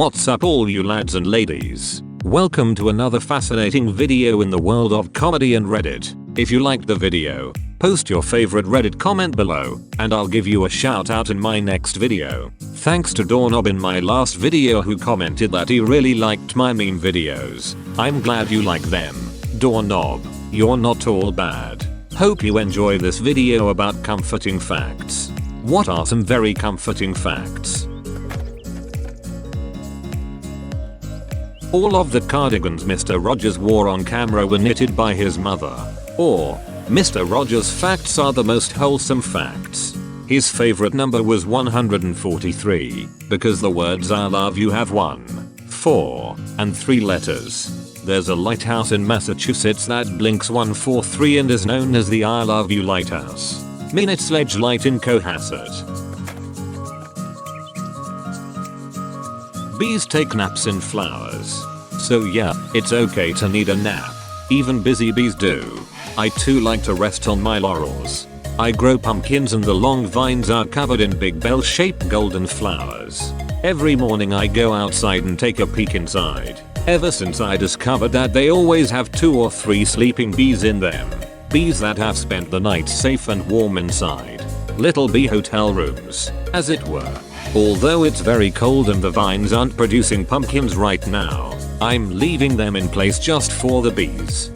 What's up all you lads and ladies? Welcome to another fascinating video in the world of comedy and Reddit. If you liked the video, post your favorite Reddit comment below, and I'll give you a shout out in my next video. Thanks to Doorknob in my last video who commented that he really liked my meme videos. I'm glad you like them. Doorknob, you're not all bad. Hope you enjoy this video about comforting facts. What are some very comforting facts? All of the cardigans Mr. Rogers wore on camera were knitted by his mother. Or, Mr. Rogers' facts are the most wholesome facts. His favorite number was 143, because the words I love you have 1, 4, and 3 letters. There's a lighthouse in Massachusetts that blinks 143 and is known as the I Love You Lighthouse. Minute Sledge Light in Cohasset. Bees take naps in flowers. So yeah, it's okay to need a nap. Even busy bees do. I too like to rest on my laurels. I grow pumpkins and the long vines are covered in big bell-shaped golden flowers. Every morning I go outside and take a peek inside. Ever since I discovered that they always have 2 or 3 sleeping bees in them. Bees that have spent the night safe and warm inside. Little bee hotel rooms, as it were. Although it's very cold and the vines aren't producing pumpkins right now, I'm leaving them in place just for the bees.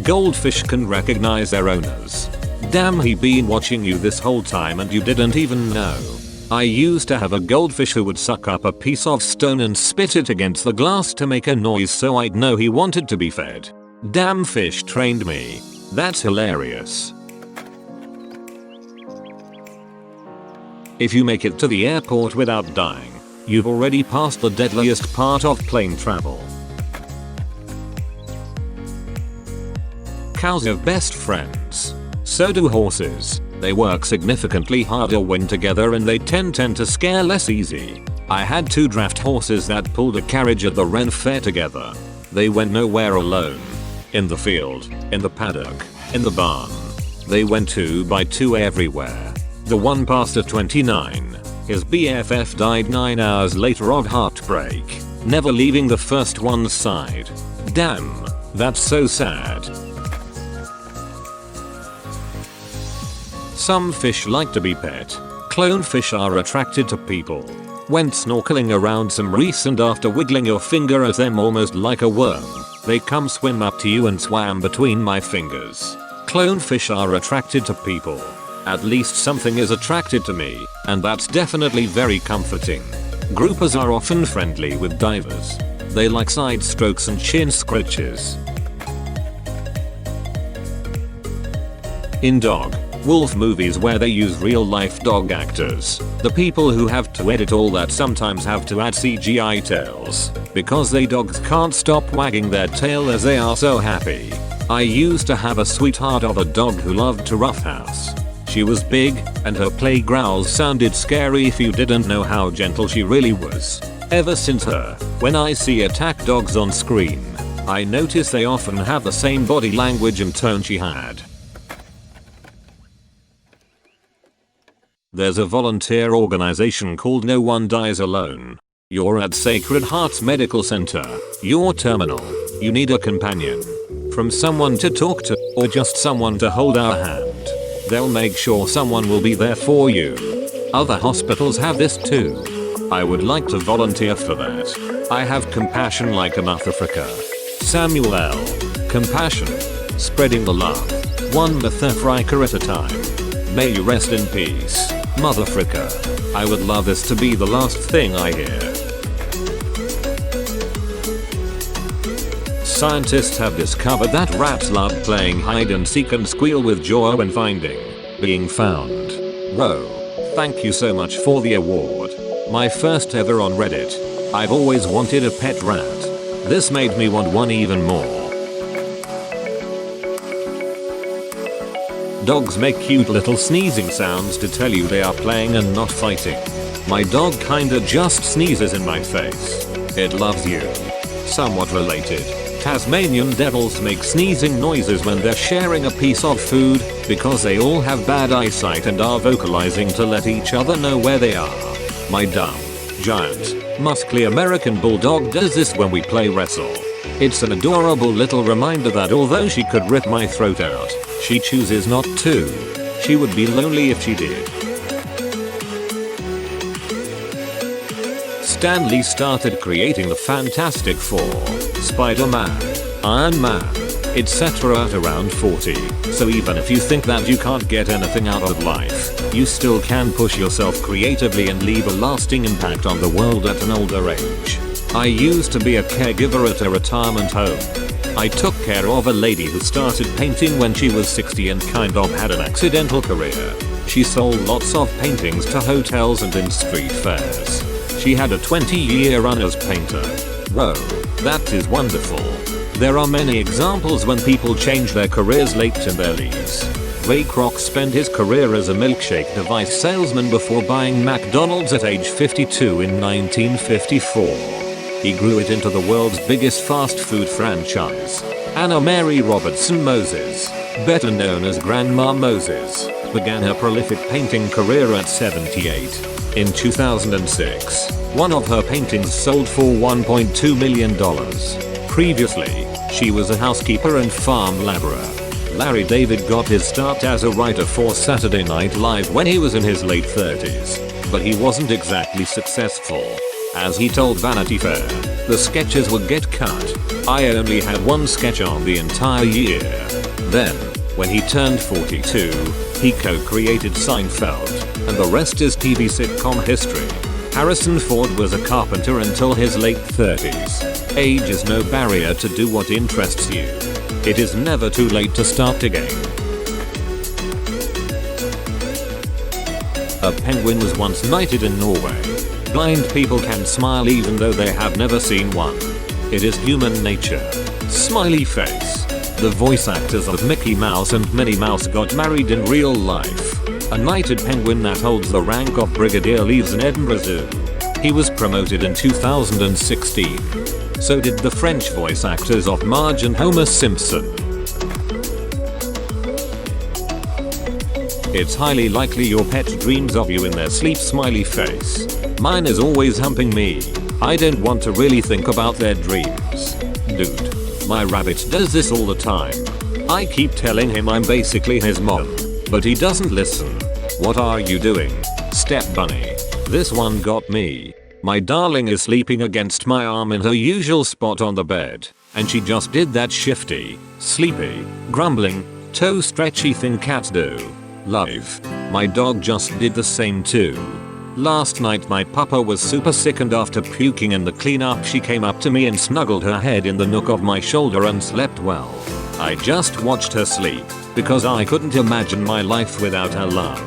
Goldfish can recognize their owners. Damn, he been watching you this whole time and you didn't even know. I used to have a goldfish who would suck up a piece of stone and spit it against the glass to make a noise so I'd know he wanted to be fed. Damn, fish trained me. That's hilarious. If you make it to the airport without dying, you've already passed the deadliest part of plane travel. Cows are best friends. So do horses. They work significantly harder when together and they tend to scare less easy. I had 2 draft horses that pulled a carriage at the Ren Fair together. They went nowhere alone. In the field, in the paddock, in the barn. They went 2 by 2 everywhere. The one passed at 29. His BFF died 9 hours later of heartbreak, never leaving the first one's side. Damn, that's so sad. Some fish like to be pet. Clownfish are attracted to people. Went snorkeling around some reefs and after wiggling your finger at them almost like a worm, they come swim up to you and swam between my fingers. Clownfish are attracted to people. At least something is attracted to me, and that's definitely very comforting. Groupers are often friendly with divers. They like side strokes and chin scratches. In dog, wolf movies where they use real life dog actors, the people who have to edit all that sometimes have to add CGI tails, because they dogs can't stop wagging their tail as they are so happy. I used to have a sweetheart of a dog who loved to roughhouse. She was big, and her play growls sounded scary if you didn't know how gentle she really was. Ever since her, when I see attack dogs on screen, I notice they often have the same body language and tone she had. There's a volunteer organization called No One Dies Alone. You're at Sacred Hearts Medical Center. You're terminal. You need a companion. From someone to talk to, or just someone to hold our hand. They'll make sure someone will be there for you. Other hospitals have this too. I would like to volunteer for that. I have compassion like a Motherfricker. Samuel L. Compassion. Spreading the love. One Motherfricker at a time. May you rest in peace, Motherfricker. I would love this to be the last thing I hear. Scientists have discovered that rats love playing hide and seek and squeal with joy when being found. Whoa. Thank you so much for the award. My first ever on Reddit. I've always wanted a pet rat. This made me want one even more. Dogs make cute little sneezing sounds to tell you they are playing and not fighting. My dog kinda just sneezes in my face. It loves you. Somewhat related. Tasmanian devils make sneezing noises when they're sharing a piece of food because they all have bad eyesight and are vocalizing to let each other know where they are. My dumb, giant, muscly American bulldog does this when we play wrestle. It's an adorable little reminder that although she could rip my throat out, she chooses not to. She would be lonely if she did. Stan Lee started creating the Fantastic Four, Spider-Man, Iron Man, etc. at around 40, so even if you think that you can't get anything out of life, you still can push yourself creatively and leave a lasting impact on the world at an older age. I used to be a caregiver at a retirement home. I took care of a lady who started painting when she was 60 and kind of had an accidental career. She sold lots of paintings to hotels and in street fairs. She had a 20-year run as painter. Whoa, that is wonderful. There are many examples when people change their careers late in their lives. Ray Kroc spent his career as a milkshake device salesman before buying McDonald's at age 52 in 1954. He grew it into the world's biggest fast food franchise. Anna Mary Robertson Moses, better known as Grandma Moses, began her prolific painting career at 78. In 2006, one of her paintings sold for $1.2 million. Previously, she was a housekeeper and farm laborer. Larry David got his start as a writer for Saturday Night Live when he was in his late 30s, but he wasn't exactly successful. As he told Vanity Fair, the sketches would get cut. I only had one sketch on the entire year. Then, when he turned 42, he co-created Seinfeld, and the rest is TV sitcom history. Harrison Ford was a carpenter until his late 30s. Age is no barrier to do what interests you. It is never too late to start again. A penguin was once knighted in Norway. Blind people can smile even though they have never seen one. It is human nature. Smiley face. The voice actors of Mickey Mouse and Minnie Mouse got married in real life. A knighted penguin that holds the rank of brigadier lives in Edinburgh Zoo. He was promoted in 2016. So did the French voice actors of Marge and Homer Simpson. It's highly likely your pet dreams of you in their sleep. Smiley face. Mine is always humping me. I don't want to really think about their dreams. Dude, my rabbit does this all the time. I keep telling him I'm basically his mom, but he doesn't listen. What are you doing, Step Bunny? This one got me. My darling is sleeping against my arm in her usual spot on the bed, and she just did that shifty, sleepy, grumbling, toe stretchy thing cats do. Live. My dog just did the same too. Last night my puppa was super sick, and after puking in the cleanup she came up to me and snuggled her head in the nook of my shoulder and slept well. I just watched her sleep, because I couldn't imagine my life without her love.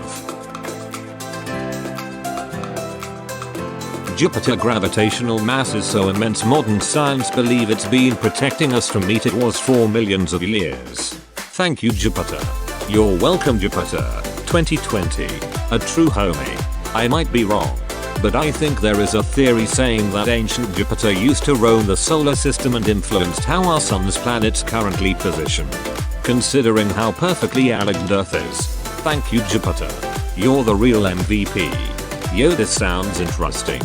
Jupiter gravitational mass is so immense modern science believe it's been protecting us from meat it was for millions of years. Thank you Jupiter. You're welcome Jupiter. 2020. A true homie. I might be wrong, but I think there is a theory saying that ancient Jupiter used to roam the solar system and influenced how our sun's planets currently position. Considering how perfectly aligned Earth is. Thank you Jupiter. You're the real MVP. Yo, this sounds interesting.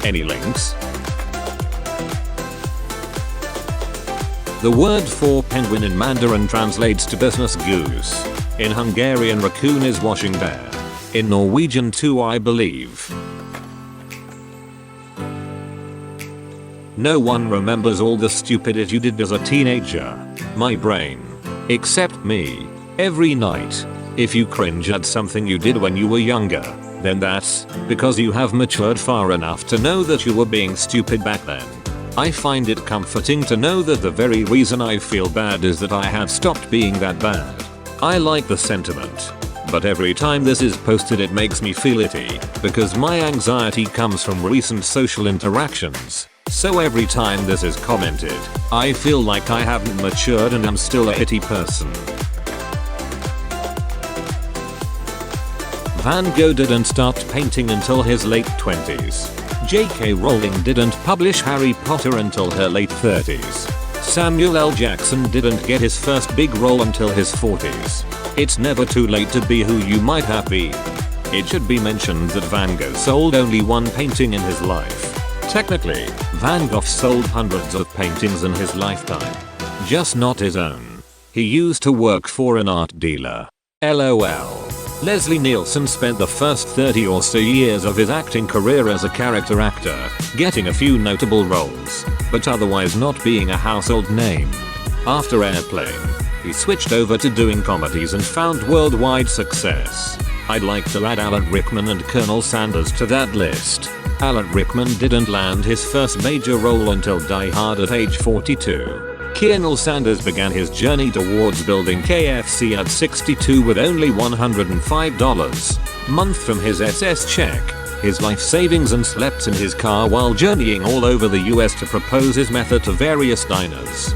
Any links? The word for penguin in Mandarin translates to business goose. In Hungarian raccoon is washing bear. In Norwegian too I believe. No one remembers all the stupidity you did as a teenager. My brain. Except me. Every night. If you cringe at something you did when you were younger, then that's because you have matured far enough to know that you were being stupid back then. I find it comforting to know that the very reason I feel bad is that I have stopped being that bad. I like the sentiment. But every time this is posted it makes me feel itty, because my anxiety comes from recent social interactions. So every time this is commented, I feel like I haven't matured and I'm still a itty person. Van Gogh didn't start painting until his late 20s. J.K. Rowling didn't publish Harry Potter until her late 30s. Samuel L. Jackson didn't get his first big role until his 40s. It's never too late to be who you might have been. It should be mentioned that Van Gogh sold only one painting in his life. Technically, Van Gogh sold hundreds of paintings in his lifetime. Just not his own. He used to work for an art dealer. LOL. Leslie Nielsen spent the first 30 or so years of his acting career as a character actor, getting a few notable roles, but otherwise not being a household name. After Airplane, he switched over to doing comedies and found worldwide success. I'd like to add Alan Rickman and Colonel Sanders to that list. Alan Rickman didn't land his first major role until Die Hard at age 42. Colonel Sanders began his journey towards building KFC at 62 with only $105 a month from his SS check, his life savings, and slept in his car while journeying all over the US to propose his method to various diners.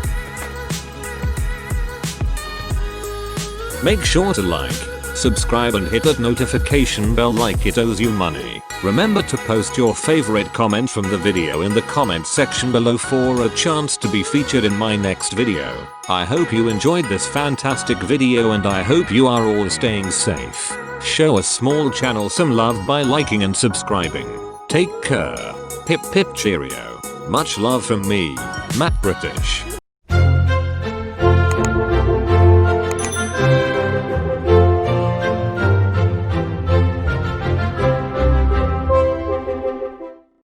Make sure to like, subscribe and hit that notification bell like it owes you money. Remember to post your favorite comment from the video in the comment section below for a chance to be featured in my next video. I hope you enjoyed this fantastic video and I hope you are all staying safe. Show a small channel some love by liking and subscribing. Take care. Pip pip cheerio. Much love from me, Matt British.